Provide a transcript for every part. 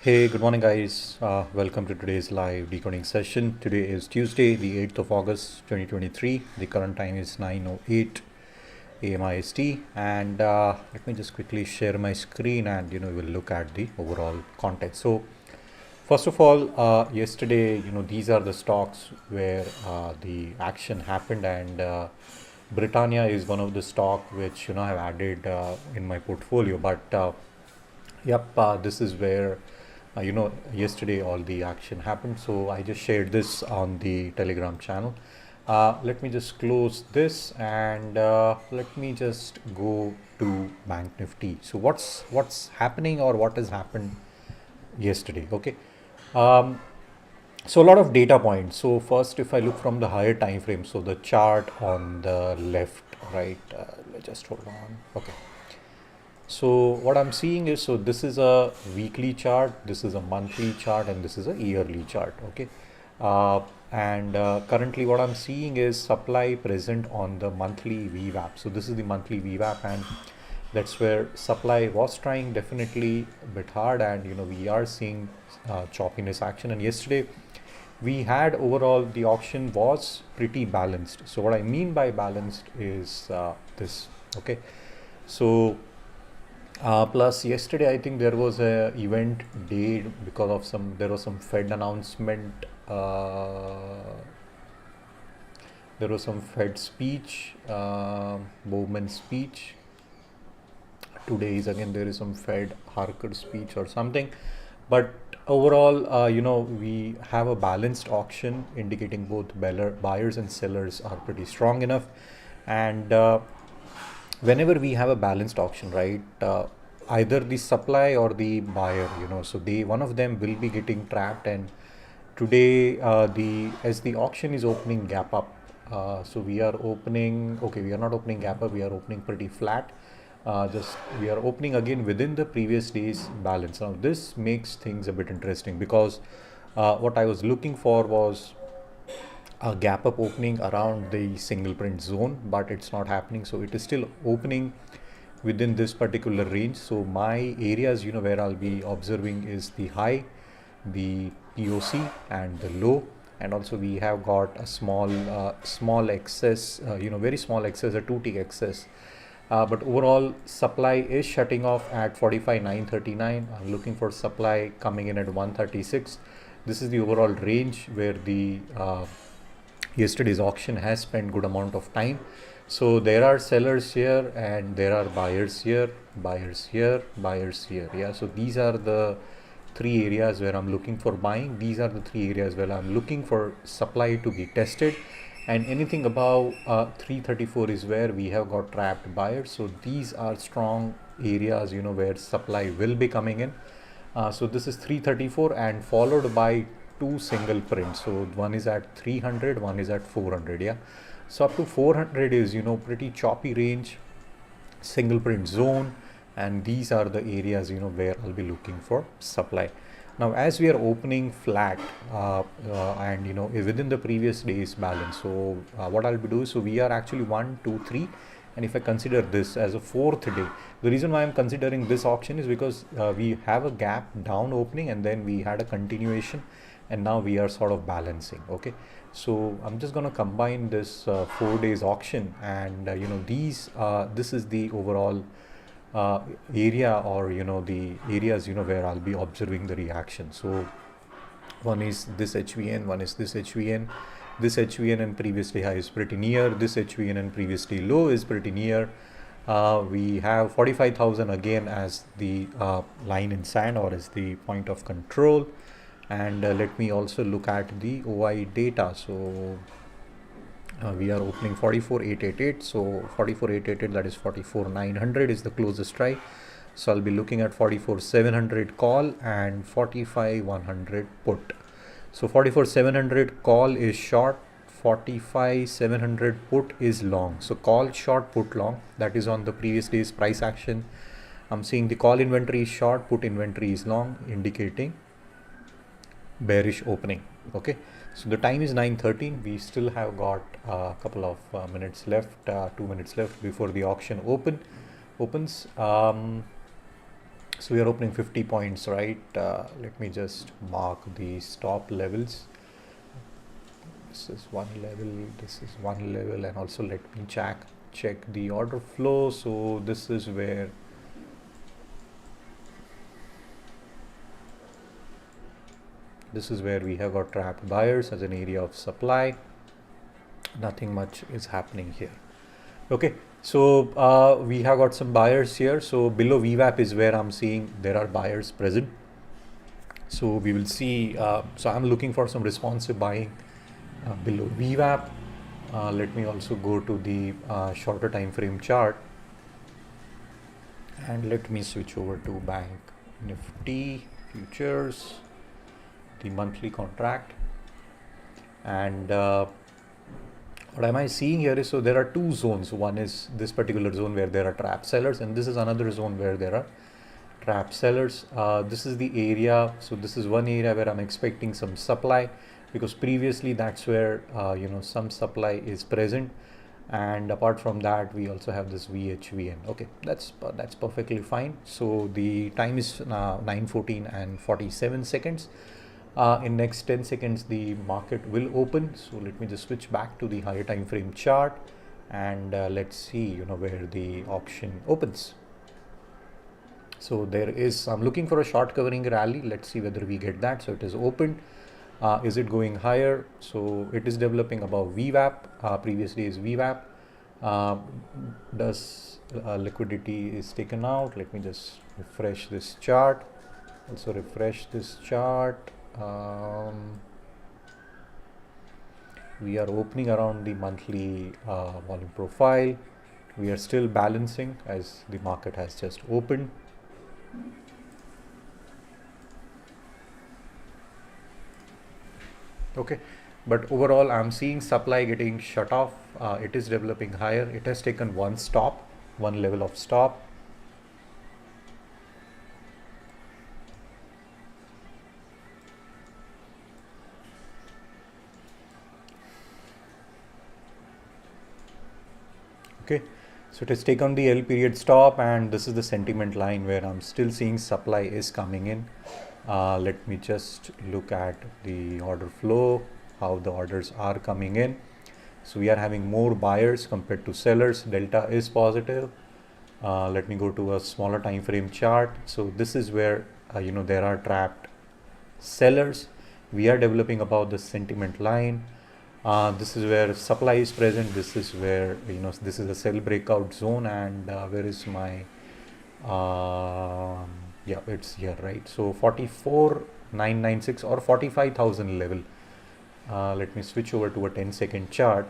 Hey, good morning, guys. Welcome to today's live decoding session. Today is Tuesday, the 8th of August 2023. The current time is 9:08 a.m. IST. And let me just quickly share my screen and we'll look at the overall context. So, first of all, yesterday, these are the stocks where the action happened, and Britannia is one of the stock which I've added in my portfolio. But this is where yesterday all the action happened. So I just shared this on the Telegram channel. Let me just close this and let me just go to Bank Nifty. So what's happening or what has happened yesterday? Okay. So a lot of data points. So first, if I look from the higher time frame, so the chart on the left, right? Just hold on. Okay. So what I'm seeing is, so this is a weekly chart, this is a monthly chart, and this is a yearly chart. Okay. And currently what I'm seeing is supply present on the monthly VWAP. So this is the monthly VWAP, and that's where supply was trying definitely a bit hard, and we are seeing choppiness action. And yesterday we had overall the auction was pretty balanced. So what I mean by balanced is this. Okay. So plus yesterday I think there was a event day because of there was some Fed announcement, there was some Fed speech, Bowman speech. Today is again there is some Fed Harker speech or something, but overall we have a balanced auction indicating both buyers and sellers are pretty strong enough. And whenever we have a balanced auction, right, either the supply or the buyer, so one of them will be getting trapped. And today as the auction is opening gap up, so we are opening, okay, we are not opening gap up, we are opening pretty flat. Just we are opening again within the previous day's balance. Now this makes things a bit interesting because what I was looking for was a gap up opening around the single print zone, but it's not happening. So it is still opening within this particular range. So my areas where I'll be observing is the high, the POC, and the low. And also we have got a small excess, very small excess, a 2T excess. But overall supply is shutting off at 45,939. I'm looking for supply coming in at 136. This is the overall range where the yesterday's auction has spent good amount of time. So there are sellers here and there are buyers here, buyers here, buyers here. Yeah, so these are the three areas where I'm looking for buying. These are the three areas where I'm looking for supply to be tested, and anything above 334 is where we have got trapped buyers. So these are strong areas where supply will be coming in. So this is 334 and followed by two single prints. So one is at 300, one is at 400. Yeah, so up to 400 is pretty choppy range, single print zone, and these are the areas where I'll be looking for supply. Now as we are opening flat and within the previous day's balance, so what I'll be doing, so we are actually 1 2 3, and if I consider this as a fourth day, the reason why I'm considering this auction is because we have a gap down opening and then we had a continuation, and now we are sort of balancing. Okay, so I'm just going to combine this 4 days auction, and this is the overall area, or the areas where I'll be observing the reaction. So one is this HVN, one is this HVN. This HVN and previous day high is pretty near. This HVN and previous day low is pretty near. We have 45,000 again as the line in sand, or as the point of control. And let me also look at the OI data. So we are opening 44,888. So 44,888, that is 44,900 is the closest try. So I'll be looking at 44,700 call and 45,100 put. So 44,700 call is short, 45,700 put is long. So call short, put long. That is on the previous day's price action. I'm seeing the call inventory is short, put inventory is long, indicating bearish opening. Okay, so the time is 9:13. We still have got a couple of minutes left, 2 minutes left before the auction opens. So we are opening 50 points, right? Let me just mark the stop levels. This is one level, this is one level, and also let me check the order flow. So this is where we have got trapped buyers as an area of supply. Nothing much is happening here. Okay, so we have got some buyers here. So below VWAP is where I'm seeing there are buyers present. So we will see. So I'm looking for some responsive buying below VWAP. Let me also go to the shorter time frame chart, and let me switch over to BankNifty futures, the monthly contract. And what am I seeing here is, so there are two zones. One is this particular zone where there are trap sellers, and this is another zone where there are trap sellers. This is the area. So this is one area where I'm expecting some supply, because previously that's where some supply is present. And apart from that, we also have this VHVN. Okay, that's perfectly fine. So the time is 9:14 and 47 seconds. In next 10 seconds the market will open. So let me just switch back to the higher time frame chart, and let's see where the auction opens. So there is, I'm looking for a short covering rally. Let's see whether we get that. So it is opened. Is it going higher? So it is developing above VWAP. Previously is VWAP. Does liquidity is taken out? Let me just refresh this chart. Also refresh this chart. We are opening around the monthly volume profile. We are still balancing as the market has just opened. Okay, but overall I'm seeing supply getting shut off. It is developing higher. It has taken one level of stop. Okay, so it has taken the L period stop, and this is the sentiment line where I'm still seeing supply is coming in. Let me just look at the order flow, how the orders are coming in. So we are having more buyers compared to sellers. Delta is positive. Let me go to a smaller time frame chart. So this is where there are trapped sellers. We are developing about the sentiment line. This is where supply is present. This is where this is a sell breakout zone, and where is my yeah, it's here, right? So 44,996 or 45,000 level. Let me switch over to a 10-second chart.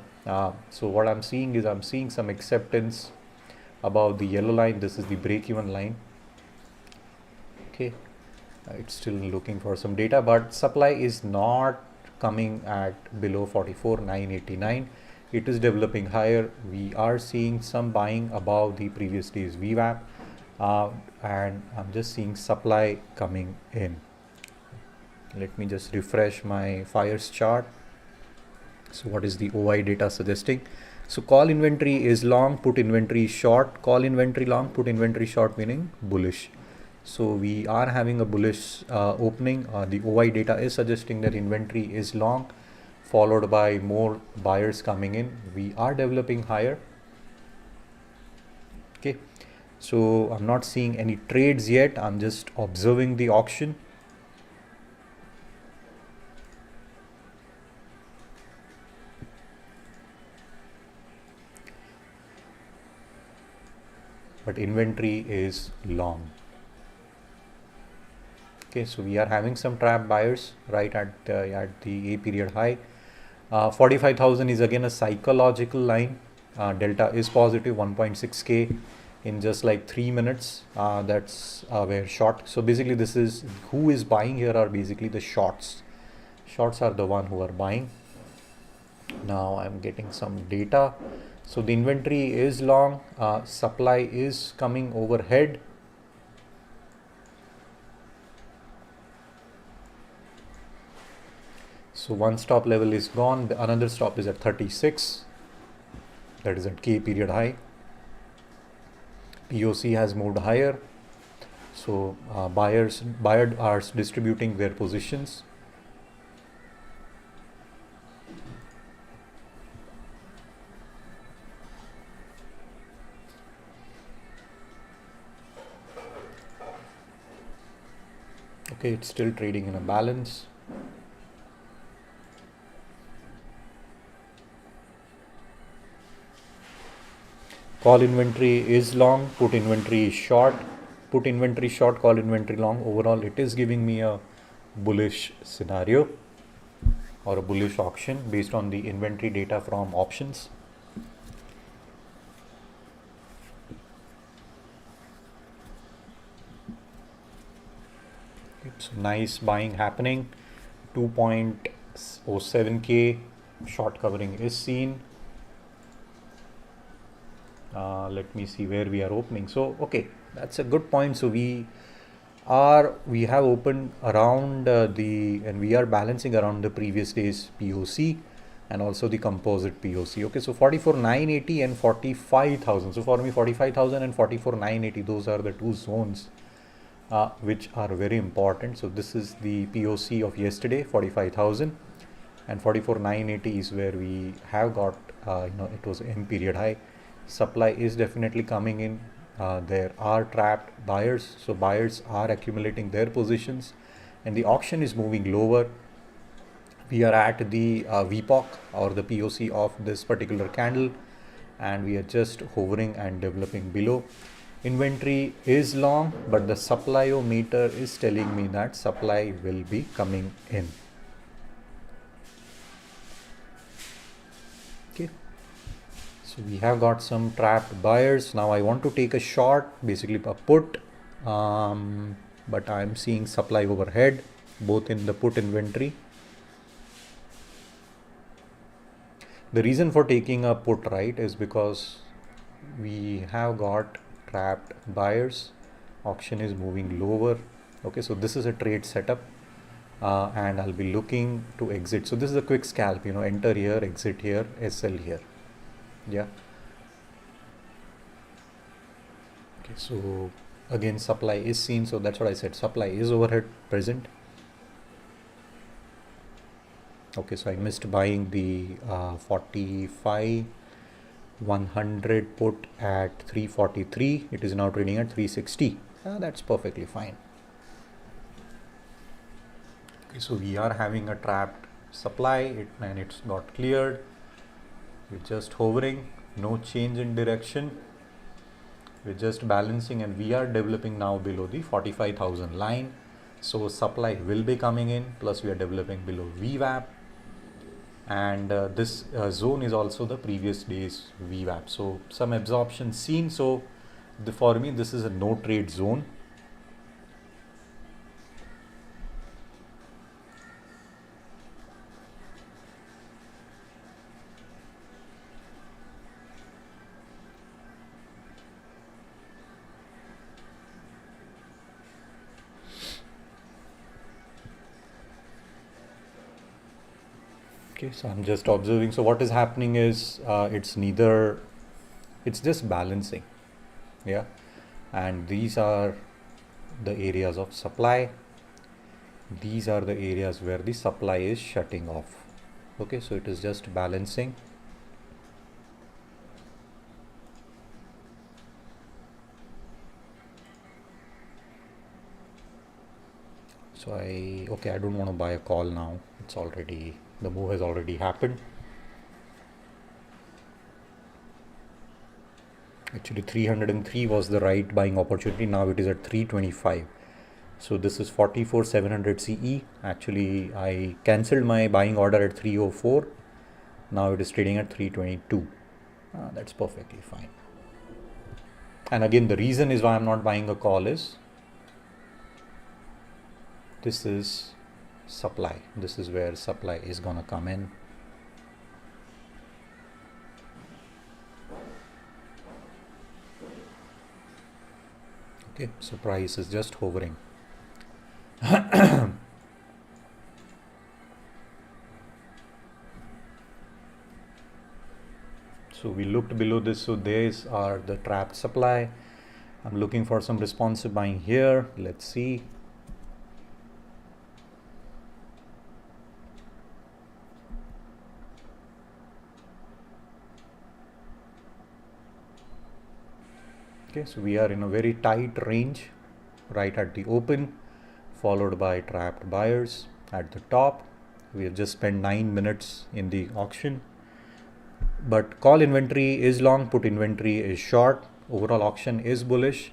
So what I'm seeing is, I'm seeing some acceptance above the yellow line. This is the break-even line. Okay, it's still looking for some data, but supply is not coming at below 44,989. It is developing higher. We are seeing some buying above the previous day's VWAP, and I'm just seeing supply coming in. Let me just refresh my fires chart. So what is the OI data suggesting? So call inventory is long, put inventory is short. Call inventory long, put inventory short, meaning bullish. So we are having a bullish opening. The OI data is suggesting that inventory is long, followed by more buyers coming in. We are developing higher. Okay, so I'm not seeing any trades yet. I'm just observing the auction. But inventory is long. Okay, so we are having some trap buyers right at the A period high. 45,000 is again a psychological line. Delta is positive, 1.6k in just like 3 minutes. That's where short. So basically this is, who is buying here are basically the shorts. Shorts are the one who are buying. Now I'm getting some data. So the inventory is long, supply is coming overhead. So one stop level is gone, another stop is at 36, that is at K period high. POC has moved higher. So buyers are distributing their positions. Okay, it's still trading in a balance. Call inventory is long, put inventory is short. Put inventory short, call inventory long. Overall, it is giving me a bullish scenario or a bullish auction based on the inventory data from options. It's nice buying happening. 2.07k short covering is seen. Let me see where we are opening. So okay, that's a good point. So we have opened around and we are balancing around the previous day's POC and also the composite POC. Okay, so 44,980 and 45,000. So for me, 45,000 and 44,980, those are the two zones which are very important. So this is the POC of yesterday, 45,000, and 44,980 is where we have got it was M period high. Supply is definitely coming in. There are trapped buyers, so buyers are accumulating their positions, and the auction is moving lower. We are at the VPOC or the POC of this particular candle, and we are just hovering and developing below. Inventory is long, but the supply-o-meter is telling me that supply will be coming in. Okay. So we have got some trapped buyers. Now I want to take a short, basically a put, but I'm seeing supply overhead, both in the put inventory. The reason for taking a put, right, is because we have got trapped buyers. Auction is moving lower. Okay, so this is a trade setup, and I'll be looking to exit. So this is a quick scalp, enter here, exit here, SL here. Yeah. Okay, so again supply is seen, so that's what I said, supply is overhead present. Okay, so I missed buying the 45,100 put at 343. It is now trading at 360. That's perfectly fine. Okay, so we are having a trapped supply, and it's got cleared. We're just hovering, no change in direction. We're just balancing, and we are developing now below the 45,000 line. So supply will be coming in, plus we are developing below VWAP. And this zone is also the previous day's VWAP. So some absorption seen. So for me, this is a no trade zone. Okay, so I'm just observing. So what is happening is it's just balancing. Yeah. And these are the areas of supply. These are the areas where the supply is shutting off. Okay, so it is just balancing. So I don't want to buy a call now. The move has already happened. Actually 303 was the right buying opportunity. Now it is at 325. So this is 44,700 CE. Actually I cancelled my buying order at 304. Now it is trading at 322. That's perfectly fine. And again, the reason is why I'm not buying a call is this is supply. This is where supply is gonna come in. Okay, so price is just hovering. So we looked below this. So these are the trapped supply. I'm looking for some responsive buying here. Let's see. Okay, so we are in a very tight range right at the open, followed by trapped buyers at the top. We have just spent 9 minutes in the auction, but call inventory is long, put inventory is short. Overall auction is bullish.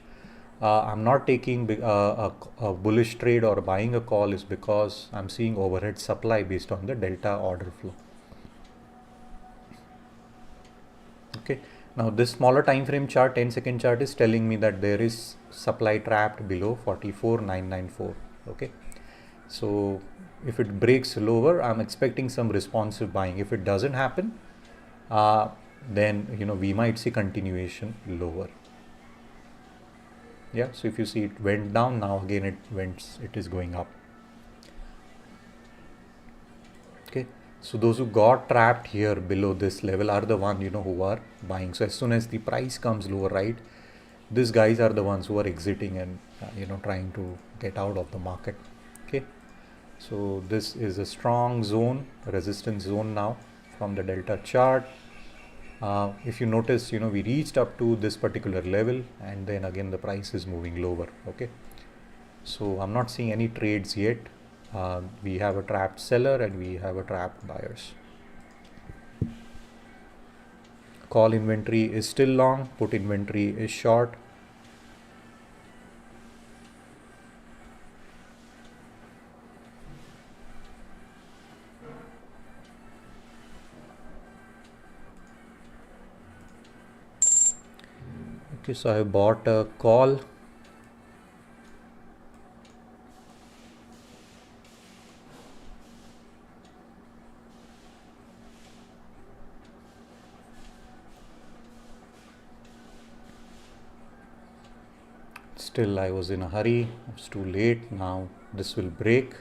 I'm not taking a bullish trade or buying a call is because I'm seeing overhead supply based on the delta order flow. Okay, now this smaller time frame chart, 10-second chart, is telling me that there is supply trapped below 44,994. Okay, so if it breaks lower, I'm expecting some responsive buying. If it doesn't happen, then we might see continuation lower. Yeah, so if you see it went down, now again it is going up. Okay, so those who got trapped here below this level are the one who are buying. So as soon as the price comes lower, right, these guys are the ones who are exiting and trying to get out of the market. Okay, so this is a strong zone, resistance zone now from the delta chart. If you notice, we reached up to this particular level and then again the price is moving lower. Okay, so I'm not seeing any trades yet. We have a trapped seller and we have a trapped buyers. Call inventory is still long, put inventory is short. Okay, so I bought a call. Still I was in a hurry, it's too late. Now this will break.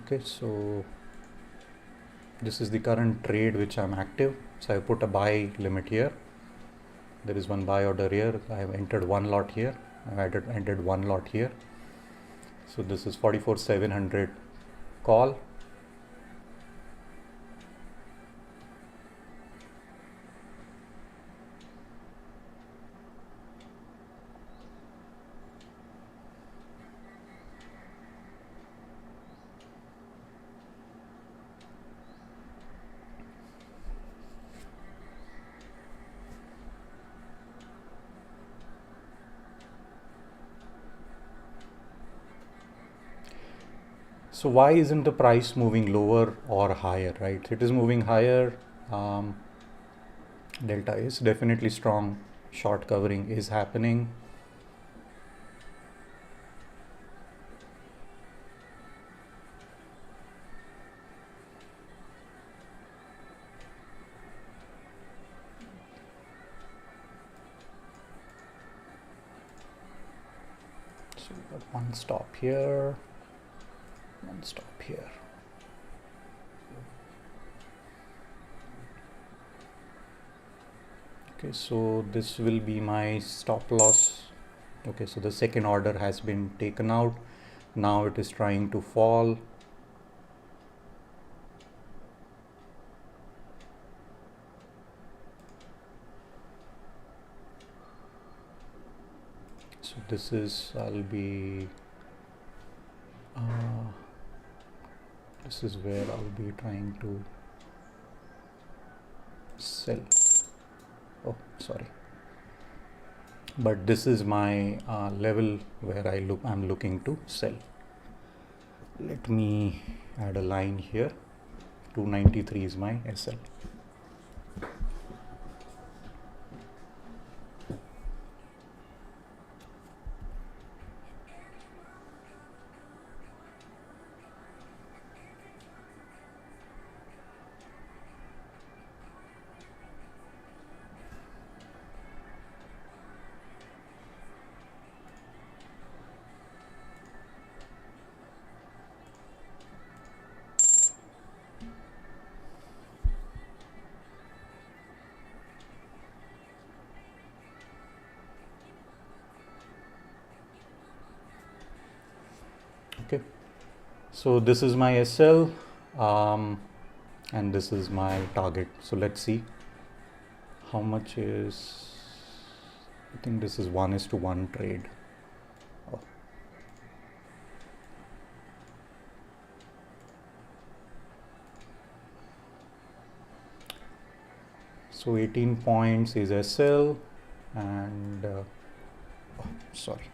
Okay, so this is the current trade which I'm active. So I put a buy limit here. There is one buy order here. I have entered one lot here. I've entered one lot here. So this is 44,700 call. So why isn't the price moving lower or higher, right? It is moving higher. Delta is definitely strong. Short covering is happening. So we got one stop here. One stop here. Okay, so this will be my stop loss. Okay, so the second order has been taken out. Now it is trying to fall. So this is, this is where I'll be trying to sell. Oh, sorry. But this is my level where I'm looking to sell. Let me add a line here. 293 is my SL. Okay, so this is my SL and this is my target. So let's see how much is, I think this is 1:1 trade. Oh. So 18 points is SL and sorry.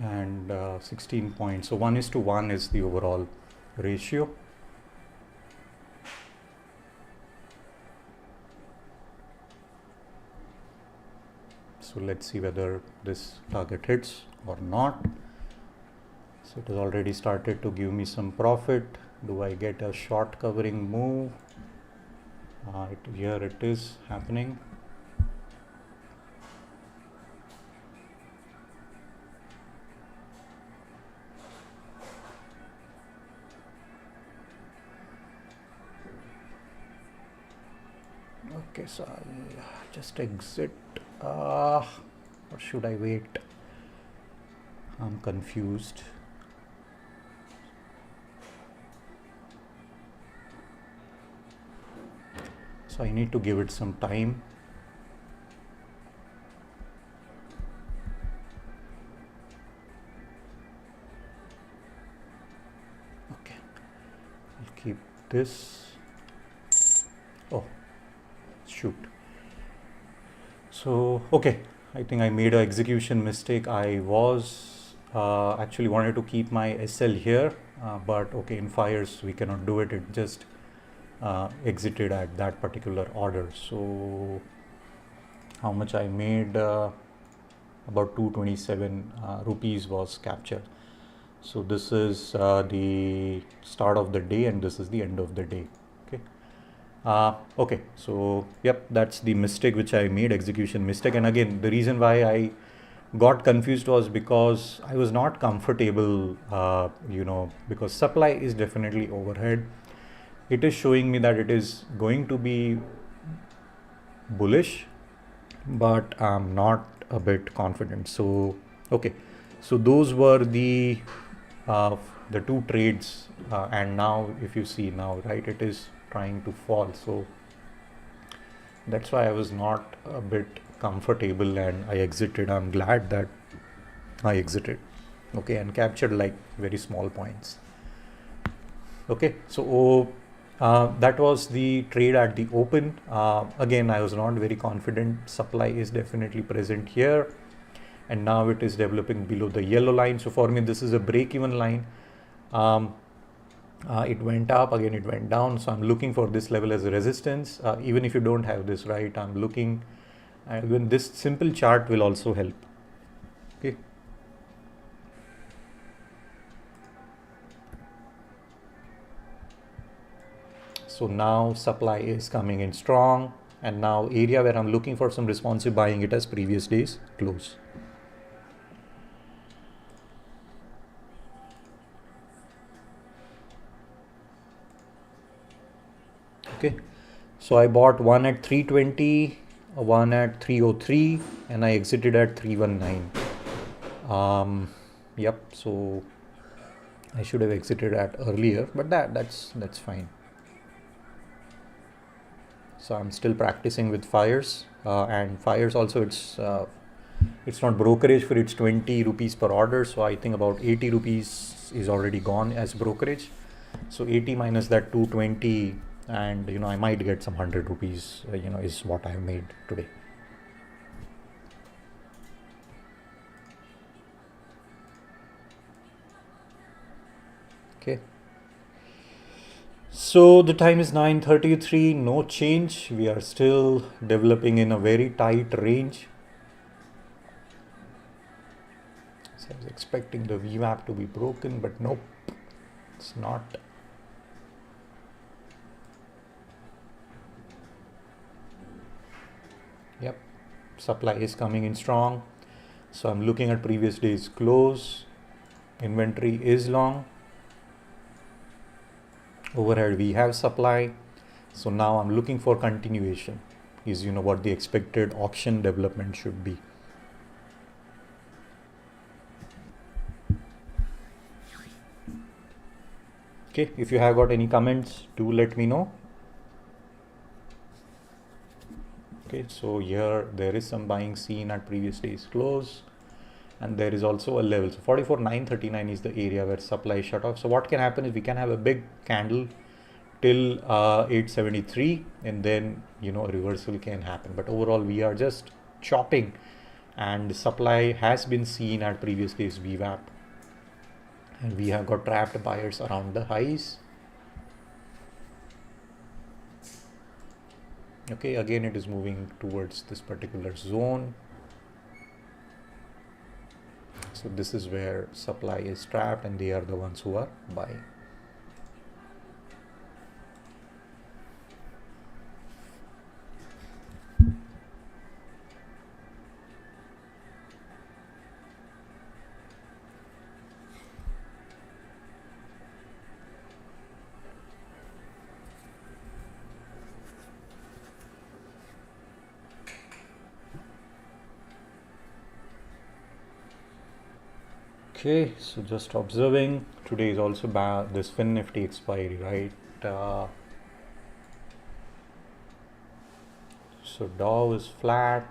And 16 points. So 1:1 is the overall ratio. So let's see whether this target hits or not. So it has already started to give me some profit. Do I get a short covering move? Here it is happening. Okay, so I'll just exit, or should I wait? I'm confused. So I need to give it some time. Okay, I'll keep this. Oh, shoot. So okay, I think I made an execution mistake. I was actually wanted to keep my SL here, but okay, in fires we cannot do it. It just exited at that particular order. So how much I made? About 227 rupees was captured. So this is the start of the day and this is the end of the day. Okay. Okay, so yep, that's the mistake which I made, execution mistake. And again, the reason why I got confused was because I was not comfortable, because supply is definitely overhead. It is showing me that it is going to be bullish, but I'm not a bit confident. So okay, so those were the two trades, and now if you see now, right, it is trying to fall. So that's why I was not a bit comfortable and I exited. I'm glad that I exited, okay, and captured like very small points. Okay, so that was the trade at the open. Again, I was not very confident. Supply is definitely present here, and now it is developing below the yellow line. So for me, this is a break-even line. It went up, again it went down, so I'm looking for this level as a resistance. Even if you don't have this, right, I'm looking, and even this simple chart will also help. Okay. So now supply is coming in strong, and now area where I'm looking for some responsive buying, it has previous days close. Okay, so I bought one at 320, one at 303, and I exited at 319. Yep, so I should have exited at earlier, but that's fine. So I'm still practicing with fires, and fires also it's not brokerage for it's 20 rupees per order, so I think about 80 rupees is already gone as brokerage. So 80 minus that 220, and I might get some 100 rupees, is what I made today. Okay. So the time is 9:33, no change. We are still developing in a very tight range. So I was expecting the VWAP to be broken, but nope, it's not. Yep, supply is coming in strong. So I'm looking at previous day's close. Inventory is long. Overhead we have supply. So now I'm looking for continuation. Is what the expected auction development should be. Okay, if you have got any comments, do let me know. Okay, so here there is some buying seen at previous day's close, and there is also a level. So 44,939 is the area where supply is shut off. So what can happen is we can have a big candle till 873, and then a reversal can happen. But overall we are just chopping, and supply has been seen at previous day's VWAP, and we have got trapped buyers around the highs. Okay, again it is moving towards this particular zone. So this is where supply is trapped, and they are the ones who are buying. Okay, so just observing, today is also this FinNifty expiry, right? So Dow is flat,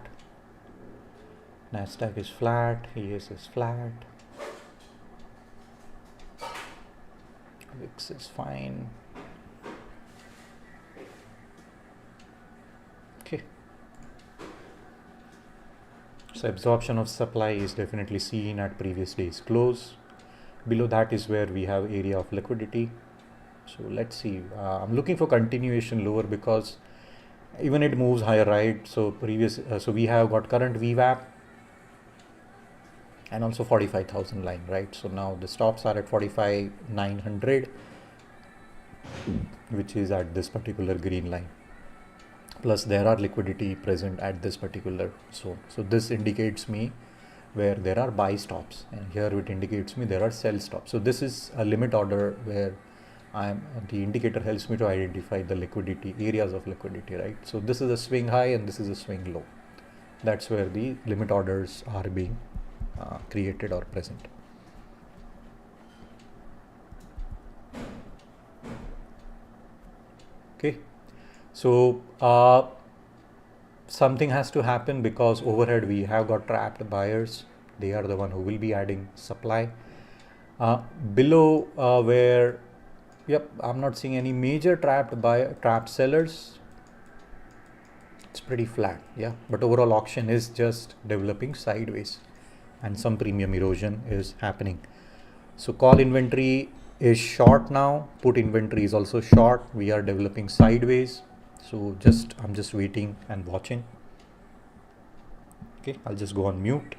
Nasdaq is flat, ES is flat, VIX is fine. Okay. So absorption of supply is definitely seen at previous day's close. Below that is where we have area of liquidity. So let's see. I'm looking for continuation lower because even it moves higher, right? So so we have got current VWAP and also 45,000 line, right? So now the stops are at 45,900, which is at this particular green line. Plus there are liquidity present at this particular zone. So this indicates me where there are buy stops, and here it indicates me there are sell stops. So this is a limit order where the indicator helps me to identify the liquidity, areas of liquidity, right? So this is a swing high and this is a swing low. That's where the limit orders are being created or present. Okay, so something has to happen because overhead we have got trapped buyers. They are the one who will be adding supply. Below where, yep, I'm not seeing any major trapped sellers. It's pretty flat, yeah. But overall auction is just developing sideways, and some premium erosion is happening. So call inventory is short now. Put inventory is also short. We are developing sideways. So I'm just waiting and watching. Okay, I'll just go on mute.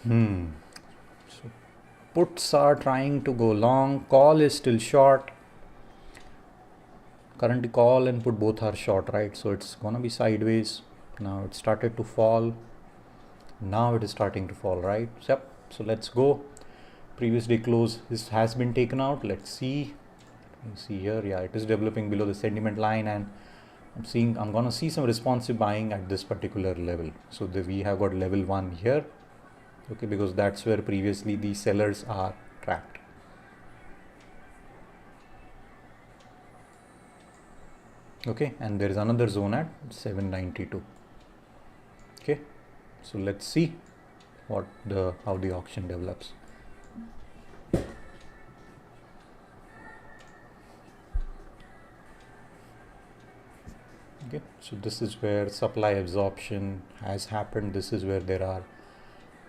So puts are trying to go long, call is still short. Currently call and put both are short, right? So it's gonna be sideways. Now it started to fall. Now it is starting to fall, right? Yep. So let's go. Previous day close, this has been taken out. Let's see. You see here, yeah, it is developing below the sentiment line, and I'm gonna see some responsive buying at this particular level. So we have got level 1 here, okay, because that's where previously the sellers are trapped. Okay, and there is another zone at 792. Okay, so let's see how the auction develops. Okay, so this is where supply absorption has happened. This is where there are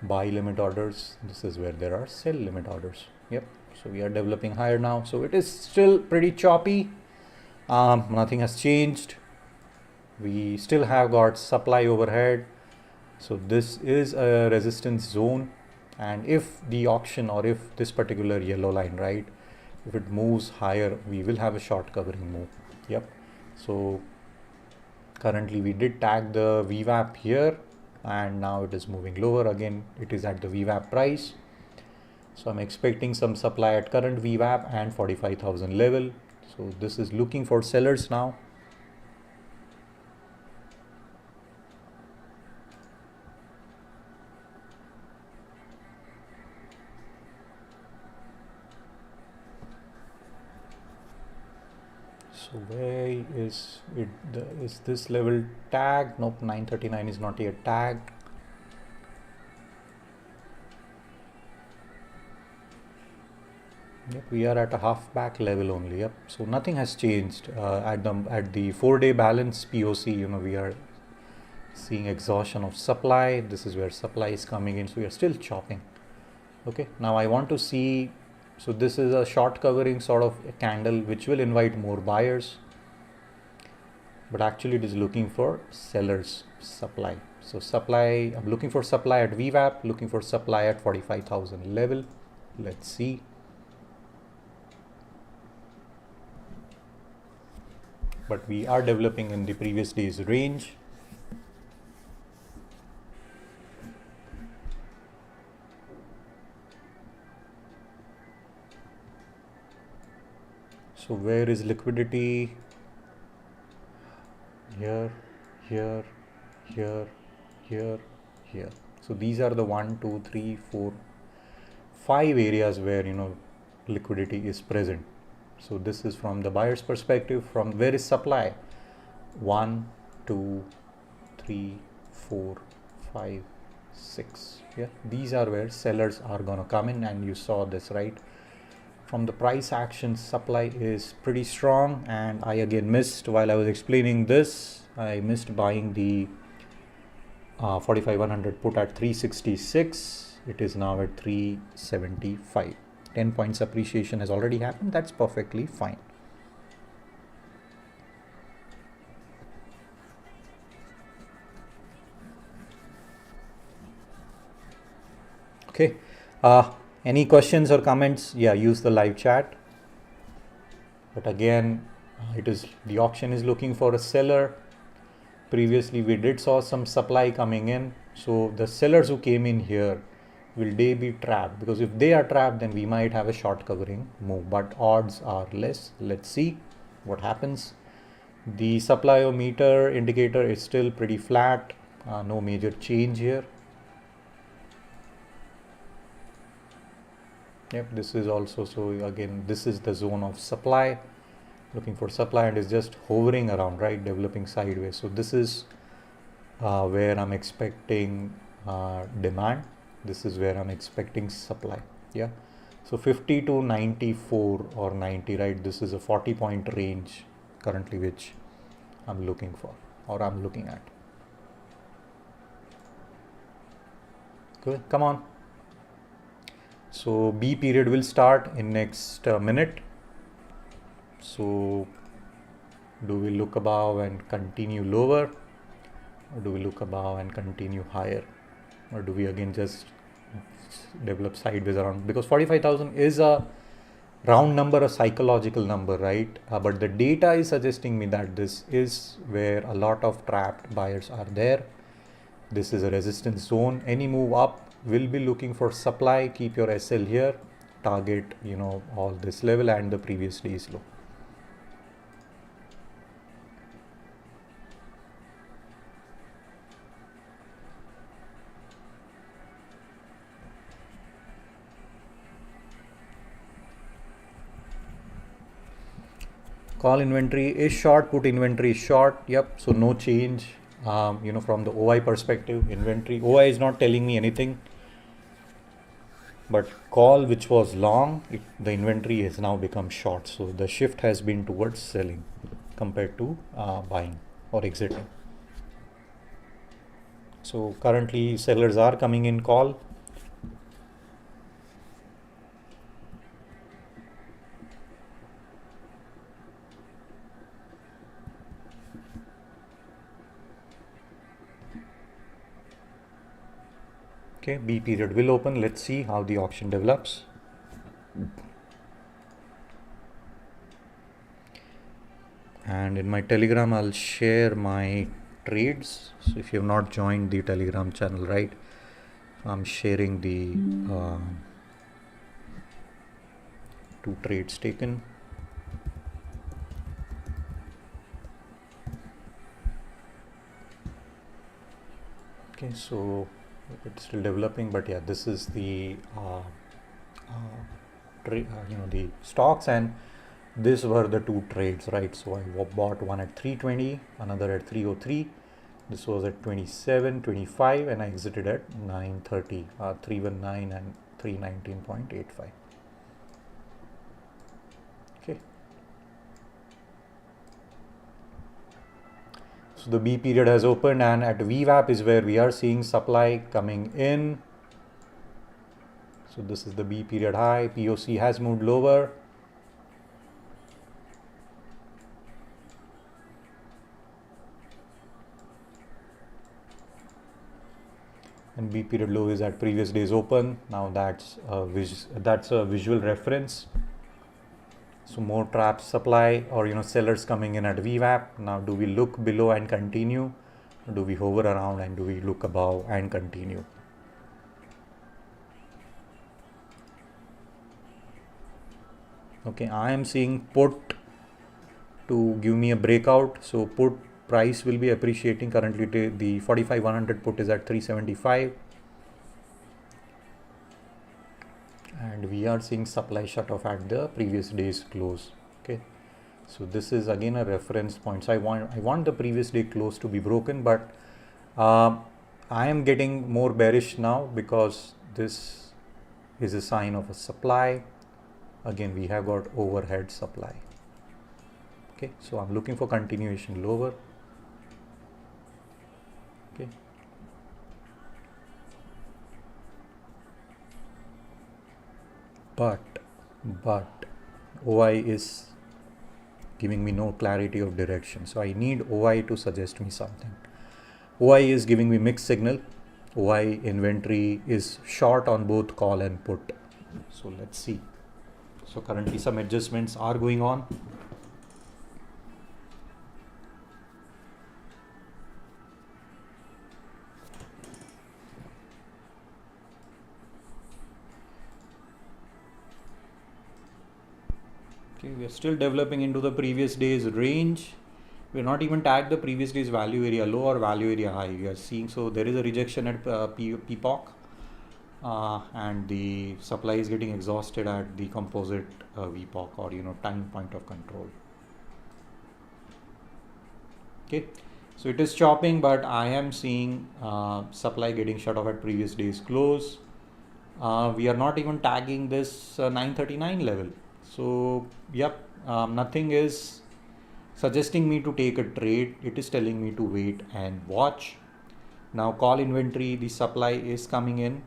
buy limit orders. This is where there are sell limit orders. Yep, so we are developing higher now. So it is still pretty choppy. Nothing has changed. We still have got supply overhead. So this is a resistance zone, and if the auction, or if this particular yellow line, right, if it moves higher, we will have a short covering move. Yep. So currently we did tag the VWAP here, and now it is moving lower. Again, it is at the VWAP price. So I'm expecting some supply at current VWAP and 45,000 level. So this is looking for sellers now. So where is it? Is this level tagged? Nope, 939 is not yet tagged. Yep, we are at a half back level only. Yep. So nothing has changed at the 4-day balance POC. You know, we are seeing exhaustion of supply. This is where supply is coming in. So we are still chopping. Okay. Now I want to see. So this is a short covering sort of a candle which will invite more buyers, but actually it is looking for sellers supply. So supply, I'm looking for supply at VWAP, looking for supply at 45,000 level. Let's see. But we are developing in the previous day's range. So where is liquidity? Here, here, here, here, here. So these are the 1, 2, 3, 4, 5 areas where, you know, liquidity is present. So this is from the buyer's perspective. From where is supply? 1, 2, 3, 4, 5, 6. Yeah, these are where sellers are gonna come in, and you saw this, right? From the price action, supply is pretty strong, and I again missed, while I was explaining this, I missed buying the 45,100 put at 366. It is now at 375. 10 points appreciation has already happened. That's perfectly fine. Okay. Any questions or comments? Yeah, use the live chat. But again, the auction is looking for a seller. Previously, we did saw some supply coming in. So the sellers who came in here, will they be trapped? Because if they are trapped, then we might have a short covering move, but odds are less. Let's see what happens. The supply-o-meter indicator is still pretty flat. No major change here. Yep, this is also, so again, this is the zone of supply, looking for supply, and is just hovering around, right, developing sideways. So this is where I'm expecting demand. This is where I'm expecting supply. Yeah, so 50 to 94 or 90, right, this is a 40-point range currently which I'm looking for, or I'm looking at. Good, come on. So B period will start in next minute. So do we look above and continue lower, or do we look above and continue higher, or do we again just develop sideways around, because 45,000 is a round number, a psychological number, right? But the data is suggesting me that this is where a lot of trapped buyers are there. This is a resistance zone. Any move up will be looking for supply. Keep your SL here, target, all this level and the previous day's low. Call inventory is short, put inventory is short. Yep. So no change. From the OI perspective, inventory OI is not telling me anything. But call, which was long, the inventory has now become short. So the shift has been towards selling compared to buying or exiting. So currently sellers are coming in call. Okay, B period will open. Let's see how the auction develops. And in my Telegram, I'll share my trades. So if you have not joined the Telegram channel, right, I'm sharing the 2 trades taken. Okay, so it's still developing, but yeah, this is the the stocks, and these were the 2 trades, right? So I bought one at 320, another at 303. This was at 27, 25, and I exited at 930, 319 and 319.85. Okay. So the B period has opened, and at VWAP is where we are seeing supply coming in. So this is the B period high. POC has moved lower. And B period low is at previous day's open. Now that's a visual reference. So more trap supply or sellers coming in at VWAP. Now do we look below and continue? Or do we hover around and do we look above and continue? Okay, I am seeing put to give me a breakout. So put price will be appreciating. Currently the 45,100 put is at 375. And we are seeing supply shut off at the previous day's close. Okay, so this is again a reference point. So I want the previous day close to be broken, but I am getting more bearish now because this is a sign of a supply. Again, we have got overhead supply. Okay, so I'm looking for continuation lower. Okay. But OI is giving me no clarity of direction. So I need OI to suggest me something. OI is giving me mixed signal. OI inventory is short on both call and put. So let's see. So currently some adjustments are going on. Okay, we are still developing into the previous day's range. We're not even tagged the previous day's value area low or value area high. We are seeing, so there is a rejection at PPOC. And the supply is getting exhausted at the composite VPOC or time point of control. Okay, so it is chopping, but I am seeing supply getting shut off at previous day's close. We are not even tagging this 939 level. So yep, nothing is suggesting me to take a trade. It is telling me to wait and watch. Now call inventory, the supply is coming in.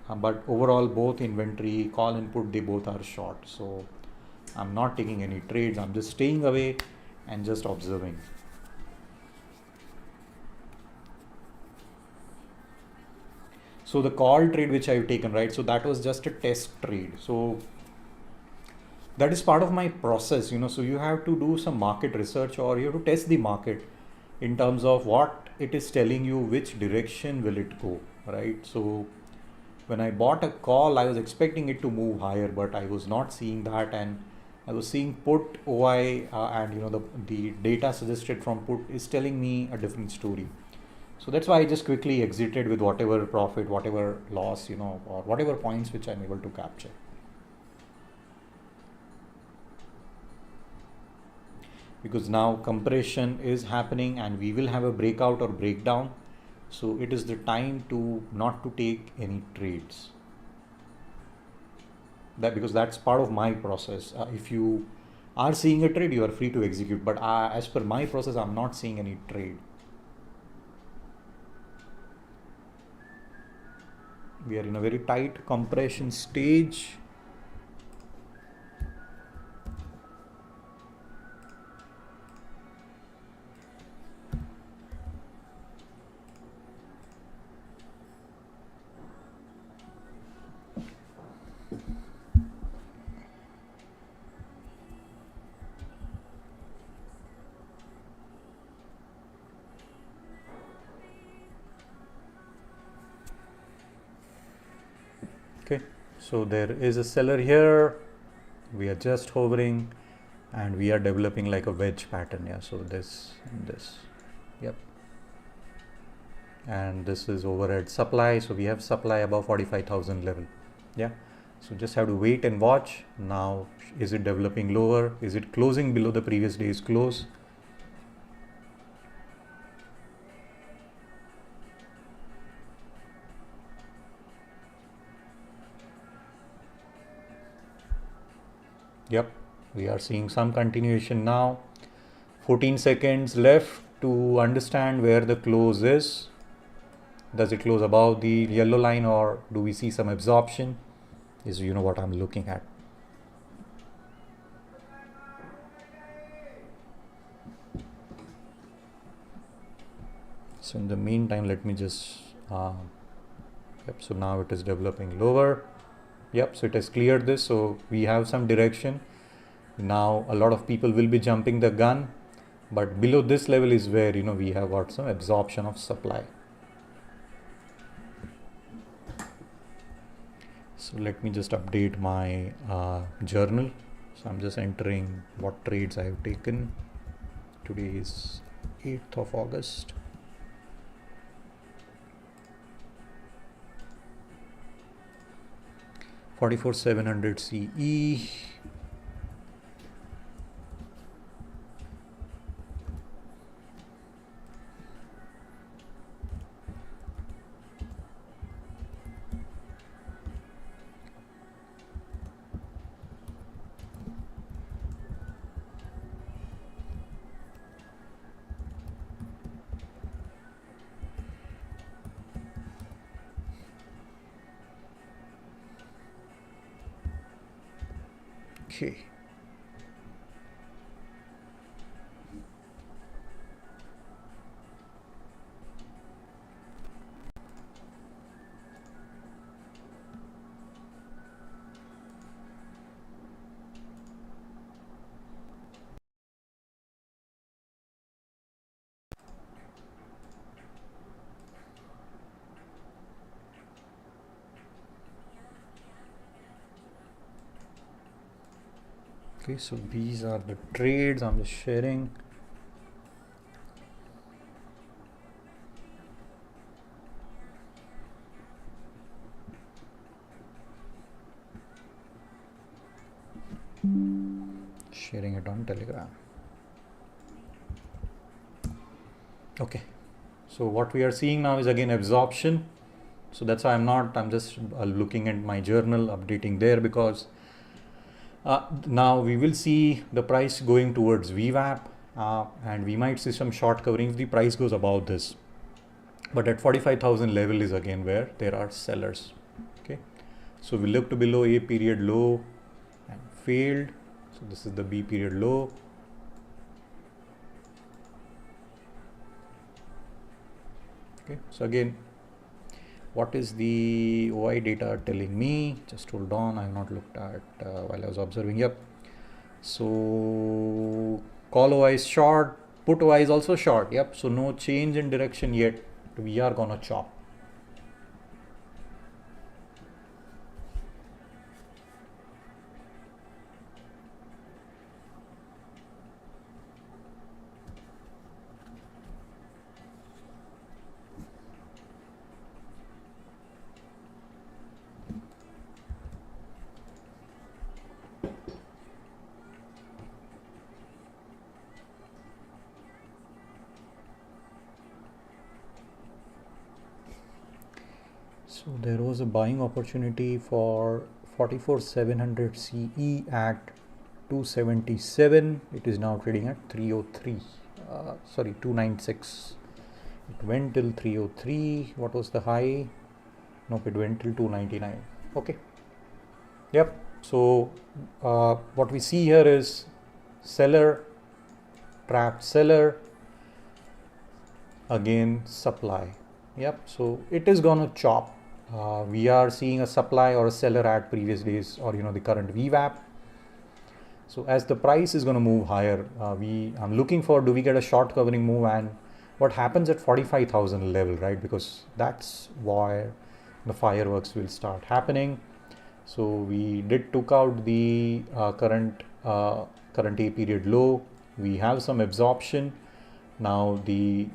But overall both inventory, call and put, they both are short. So I'm not taking any trades. I'm just staying away and just observing. So the call trade which I've taken, right? So that was just a test trade. So that is part of my process, so you have to do some market research, or you have to test the market in terms of what it is telling you, which direction will it go, right? So when I bought a call, I was expecting it to move higher, but I was not seeing that, and I was seeing put OI, and the data suggested from put is telling me a different story. So that's why I just quickly exited with whatever profit, whatever loss, or whatever points which I'm able to capture. Because now compression is happening and we will have a breakout or breakdown. So it is the time to not to take any trades. Because that's part of my process. If you are seeing a trade, you are free to execute. But as per my process, I'm not seeing any trade. We are in a very tight compression stage. Okay, so there is a seller here. We are just hovering and we are developing like a wedge pattern. Yeah, so this and this. Yep. And this is overhead supply. So we have supply above 45,000 level. Yeah. So just have to wait and watch. Now, is it developing lower? Is it closing below the previous day's close? Yep, we are seeing some continuation now. 14 seconds left to understand where the close is. Does it close above the yellow line, or do we see some absorption? Is what I'm looking at. So in the meantime, let me just yep, so now it is developing lower. Yep, so it has cleared this, so we have some direction. Now a lot of people will be jumping the gun, but below this level is where we have got some absorption of supply. So let me just update my journal. So I'm just entering what trades I have taken. Today is 8th of August. $44,700 CE. Okay. Okay, so these are the trades I'm just sharing. Sharing it on Telegram. Okay, so what we are seeing now is again absorption. So that's why I'm just looking at my journal, updating there, because now we will see the price going towards VWAP, and we might see some short covering if the price goes above this. But at 45,000 level is again where there are sellers. Okay, so we looked below A period low and failed. So this is the B period low. Okay, so again, what is the OI data telling me? Just hold on, I have not looked at while I was observing. Yep. So call OI is short, put OI is also short. Yep. So no change in direction yet. We are gonna chop. So there was a buying opportunity for 44,700 CE at 277. It is now trading at 303. Sorry, 296. It went till 303. What was the high? Nope, it went till 299. Okay. Yep. So what we see here is seller, trapped seller, again supply. Yep. So it is gonna chop. We are seeing a supply or a seller at previous days, or the current VWAP. So as the price is going to move higher, I'm looking for, do we get a short covering move, and what happens at 45,000 level, right? Because that's where the fireworks will start happening. So we took out the current A period low. We have some absorption. Now the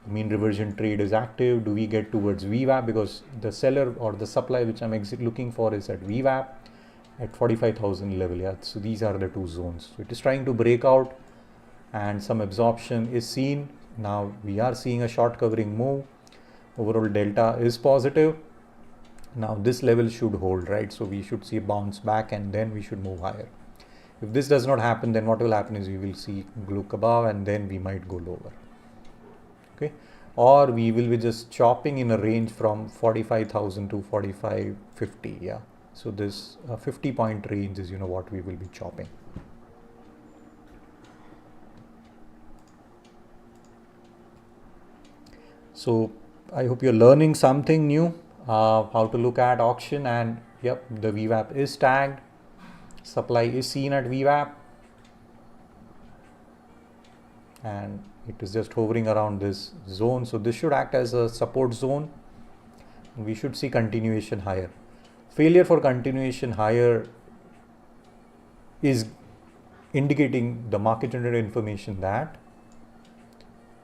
mean reversion trade is active. Do we get towards VWAP? Because the seller or the supply which I'm looking for is at VWAP at 45,000 level. Yeah, so these are the two zones. So it is trying to break out and some absorption is seen. Now we are seeing a short covering move. Overall delta is positive. Now this level should hold, right? So we should see a bounce back and then we should move higher. If this does not happen, then what will happen is we will see look above and then we might go lower. Okay, or we will be just chopping in a range from 45,000 to 4550. Yeah, so this 50-point range is what we will be chopping. So I hope you're learning something new, how to look at auction. And yep, the VWAP is tagged, supply is seen at VWAP, and it is just hovering around this zone. So this should act as a support zone. We should see continuation higher. Failure for continuation higher is indicating the market generated information that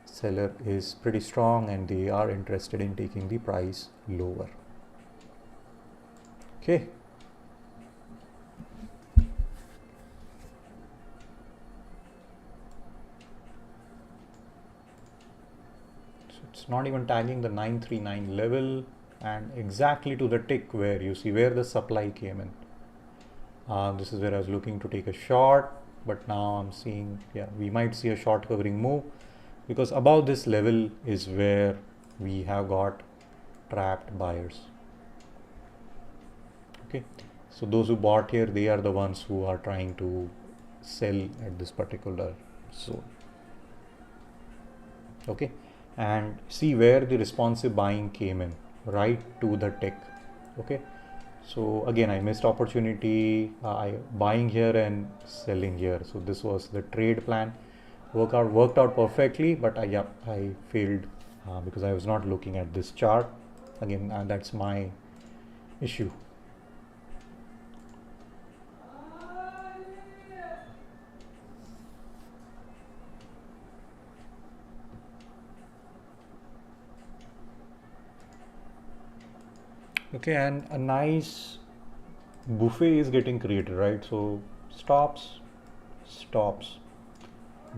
seller is pretty strong and they are interested in taking the price lower. Okay. It's not even tagging the 939 level and exactly to the tick where you see where the supply came in. This is where I was looking to take a short, but now I'm seeing, yeah, we might see a short covering move because above this level is where we have got trapped buyers. Okay, so those who bought here, they are the ones who are trying to sell at this particular zone. Okay, and see where the responsive buying came in, right to the tick. Okay, so again I missed opportunity, I buying here and selling here. So this was the trade plan, worked out perfectly, but I failed because I was not looking at this chart again, and that's my issue. Okay, and a nice buffet is getting created, right? So stops,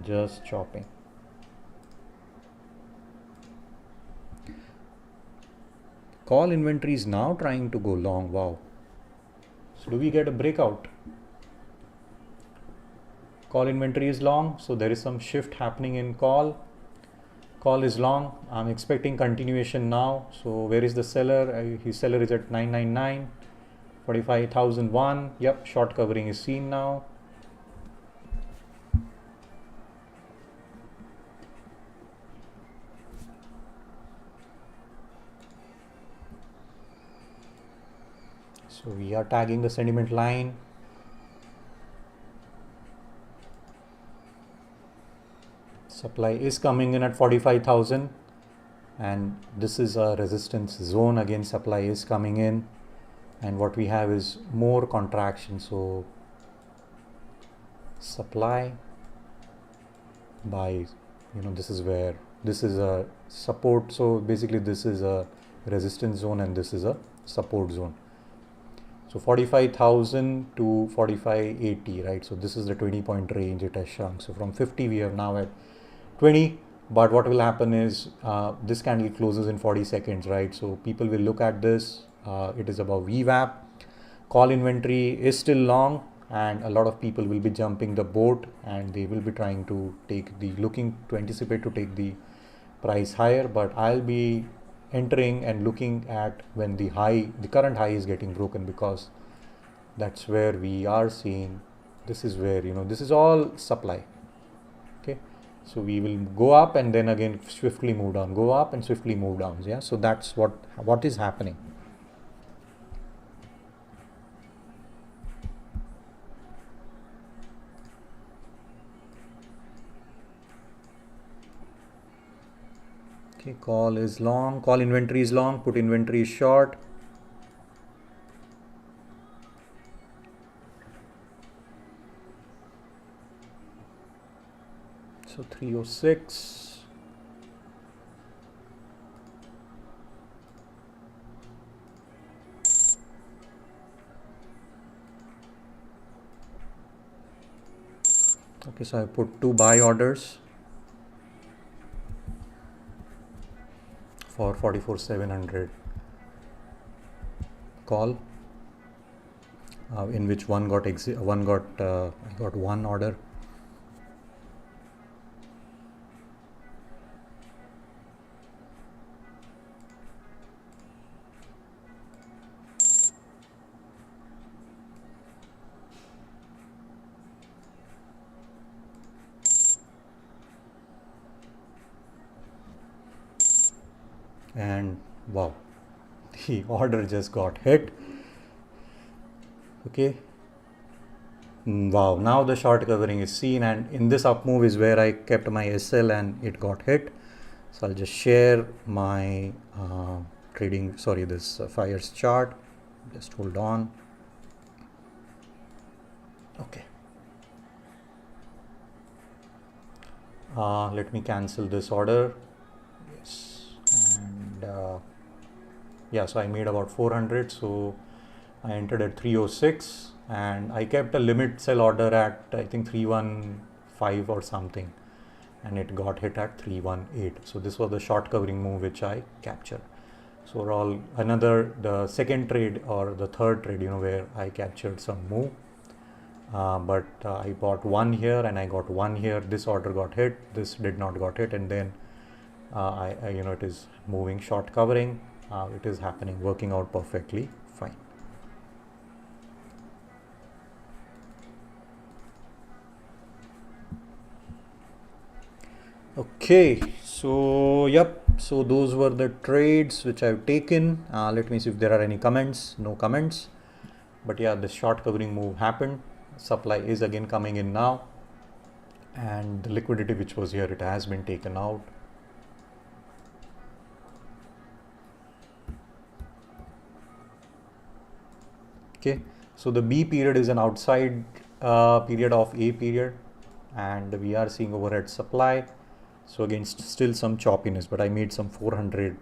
just chopping. Call inventory is now trying to go long. Wow. So do we get a breakout? Call inventory is long, so there is some shift happening in call. Call is long. I'm expecting continuation now. So where is the seller? His seller is at 999, 45,001. Yep, short covering is seen now. So we are tagging the sentiment line. Supply is coming in at 45,000, and this is a resistance zone. Again, supply is coming in, and what we have is more contraction. So supply by, this is where this is a support. So basically this is a resistance zone and this is a support zone. So 45,000 to 4580, right? So this is the 20-point range it has shrunk. So from 50 we are now at 20, but what will happen is this candle closes in 40 seconds, right? So people will look at this, it is above VWAP, call inventory is still long, and a lot of people will be jumping the boat and they will be trying to looking to anticipate to take the price higher. But I'll be entering and looking at when the current high is getting broken, because that's where we are seeing, this is where, this is all supply. Okay, so we will go up and then again swiftly move down, go up and swiftly move down. Yeah, so that's what is happening. Okay, call is long, call inventory is long, put inventory is short. So 306. Okay, so I put 2 buy orders for 44,700 call, in which I got one order. And wow, the order just got hit. Okay, wow, now the short covering is seen, and in this up move is where I kept my SL and it got hit. So I'll just share my this fires chart. Just hold on. Okay, let me cancel this order. Yes, and yeah, so I made about 400. So I entered at 306 and I kept a limit sell order at I think 315 or something, and it got hit at 318. So this was the short covering move which I captured. So overall, the second trade or the third trade, where I captured some move, but I bought one here and I got one here. This order got hit, this did not got hit, and then it is moving short covering. It is happening, working out perfectly fine. Okay, so yep, so those were the trades which I've taken. Let me see if there are any comments. No comments, but yeah, the short covering move happened. Supply is again coming in now, and the liquidity which was here, it has been taken out. Okay, so the B period is an outside period of A period, and we are seeing overhead supply. So again, still some choppiness, but I made some 400.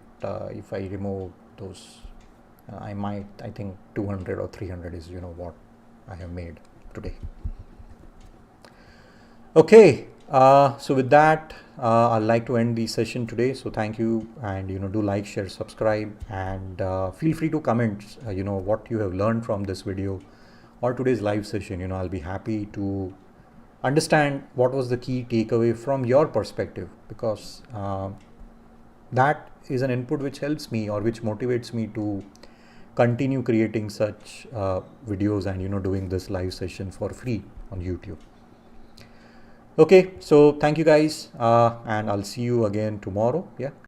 If I remove those, I think 200 or 300 is what I have made today. Okay, so with that, I'd like to end the session today. So thank you, and do like, share, subscribe, and feel free to comment what you have learned from this video or today's live session. I'll be happy to understand what was the key takeaway from your perspective, because that is an input which helps me or which motivates me to continue creating such videos and doing this live session for free on YouTube. Okay, so thank you guys, and I'll see you again tomorrow. Yeah.